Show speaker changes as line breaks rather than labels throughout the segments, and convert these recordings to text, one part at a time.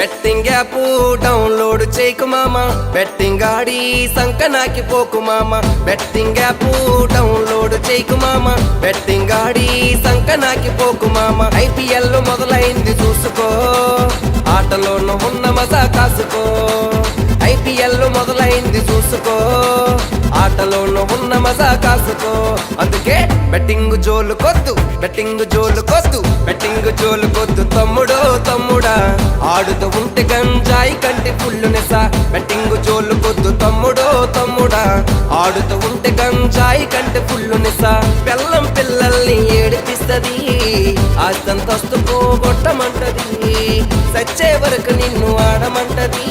Betting app download చేయకు మామ, betting ఆడి సంకనాకి పోకు మామ. బెట్టింగ్ యాప్ డౌన్లోడ్ చేయకు మామ, బెట్టింగ్ ఆడి సంకనాకి పోకు మామ. IPL మొదలైంది చూసుకో, ఆటలోనూ ఉన్న మజా కాసుకో. IPL మొదలైంది చూసుకో, ఆటలోనూ ఉన్న మజా కాసుకో. అందుకే బెట్టింగ్ జోలు కొద్దు, బెట్టింగ్ జోలు కొద్దు, బెట్టింగ్ జోలు కొద్దు తమ్ముడో తమ్ముడా. ఆడుతూ ఉంటే గంజాయి కంటి ఫుల్లు నెసా. బెట్టింగ్ జోలు కొద్దు తమ్ముడో తమ్ముడా, ఆడుతూ ఉంటే గంజాయి కంటి ఫుల్లు నెసా. బెల్లం పిల్లల్ని ఏడిపిస్తది, ఆస్తంతస్తు పోగొట్టమంటది. సచ్చే వరకు నిన్ను ఆడమంటది,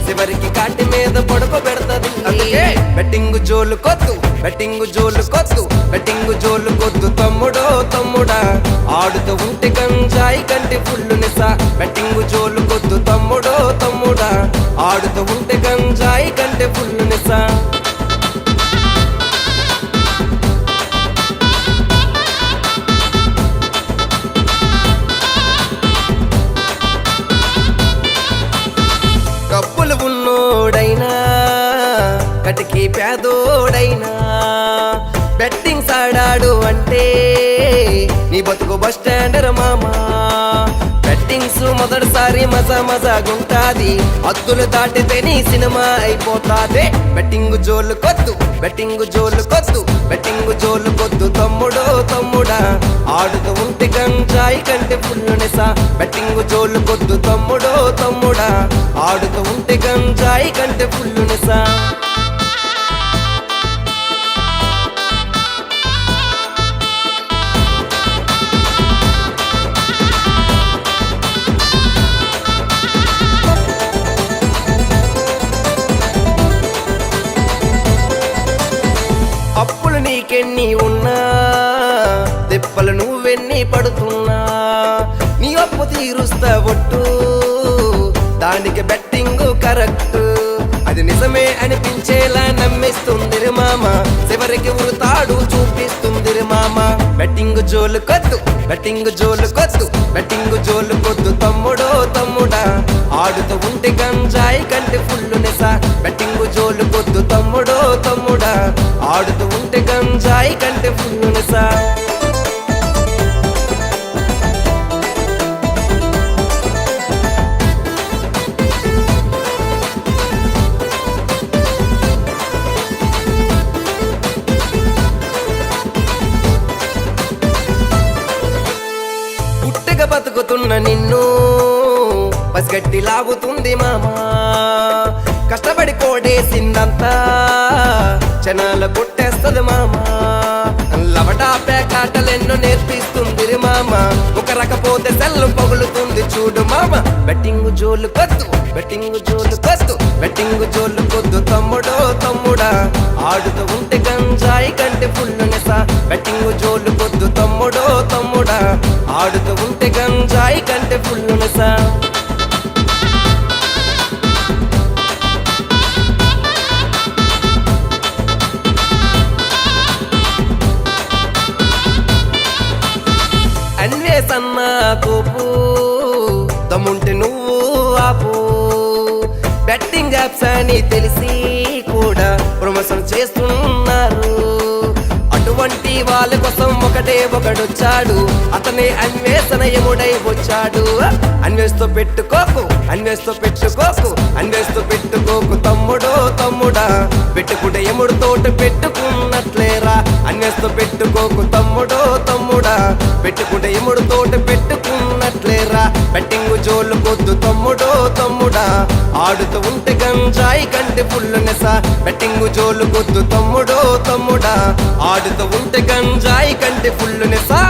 చివరికి కాటి మీద పడుకో పెడతది. అందుకే బెట్టింగ్ జోలు కొద్దు, బెట్టింగ్ జోలు కొద్దు, బెట్టింగ్ జోలు కొద్దు తమ్ముడో తమ్ముడా. ఆడుతూ ఉంటే గంజాయి కంటి ఫుల్లు నిసా. బెట్టింగ్ జోలు కొద్దు తమ్ముడో తమ్ముడా, ఆడుతూ ఉంటే గంజాయి కంటి ఫుల్లు నిసా. కప్పులు ఉన్నోడైనా కటికి పేదోడైనా బెట్టింగ్ సాడాడు అంటే నీ బతుకు బస్ స్టాండర్ మామా. బెట్టింగ్స్ మొదటిసారి మజా మజాగుంటాది, హద్దులు దాటితే నీ సినిమా అయిపోతాదే. బెట్టింగ్ జోలు కొద్దు, బెట్టింగ్ జోలు కొద్దు, బెట్టింగ్ జోలు కొద్దు తమ్ముడో తమ్ముడా. ఆడుతూ ఉంటే గంజాయి కంటే ఫుల్లు నెసా. బెట్టింగ్ జోలు కొద్దు తమ్ముడో తమ్ముడా, ఆడుతూ ఉంటే గంజాయి కంటే ఫుల్లు నెసా. అప్పులు నీకెన్ని ఉన్నా, తిప్పలు నువ్వెన్ని పడుతున్నా, నీ అప్పు తీరుస్తా ఒట్టు, దానికి బెట్టింగ్ కరెక్ట్. అది నిజమే అనిపించేలా నమ్మిస్తుంది రే మామ, చివరికి ఉరుతాడు చూపిస్తుంది రే మామ. బెట్టింగ్ జోలు కొద్దు, బెట్టింగ్ జోలు కొద్దు, బెట్టింగ్ జోలు కొద్దు తమ్ముడో తమ్ముడా. ఆడుతూ ఉంటే గంజాయి కంటే ఫుల్లు నెసా. బెట్టింగ్ జోలు కొద్దు తమ్ముడో తమ్ముడా, ఆడుతూ ఉంటే గంజాయి కంటే ఫుల్లు నెసా. పుట్టగా బతుకుతున్న నిన్ను పసిగట్టి లాగుతుంది మామా. కష్టపడి కోడేసిందంతా క్షణాల కొట్టేస్తది మామా. లవటా పేకాటలెన్నో నేర్పిస్తుంది రే మామ, ఒక రకపోతే సెల్లు పగులుతుంది చూడు మామ. బెట్టింగ్ జోలు కొద్దు, బెట్టింగ్ జోలు కొద్దు, బెట్టింగ్ జోలు కొద్దు తమ్ముడో తమ్ముడా. ఆడుతూ ఉంటే గంజాయి కంటే ఫుల్లు నెసా. బెట్టింగ్ జోలు కొద్దు తమ్ముడో తమ్ముడా, ఆడుతూ ఉంటే గంజాయి కంటే ఫుల్లు నెసా. అన్వేషణ కోపు దమ్ముంటే నువ్వు ఆపు. బెట్టింగ్ యాప్స్ అని తెలిసి కూడా ప్రమోషన్ చేస్తున్నారు. అటువంటి వాళ్ళ కోసం ఒకటే ఒకడొచ్చాడు, అతనే అన్వేషణ యముడై వచ్చాడు. అన్వేషతో పెట్టుకోకు, అన్వేషతో పెట్టుకోకు, అన్వేషతో పెట్టుకోకు తమ్ముడో తమ్ముడా. పెట్టుకుంటే యముడు తోట పెట్టుకున్నట్లేరా. అన్వేషతో పెట్టుకోకు తమ్ముడో తమ్ముడా, పెట్టుకుంటే యముడు తోట పెట్టుకున్నట్లేరా. బెట్టింగ్ జోలు కొద్దు తమ్ముడో తమ్ముడా, ఆడుతూ ఉంటే గంజాయి కంటే ఫుల్లు నెసా. బెట్టింగ్ జోలు కొద్దు తమ్ముడో తమ్ముడా, ఆడుతూ ఉంటే గంజాయి కంటే ఫుల్లు నెసా.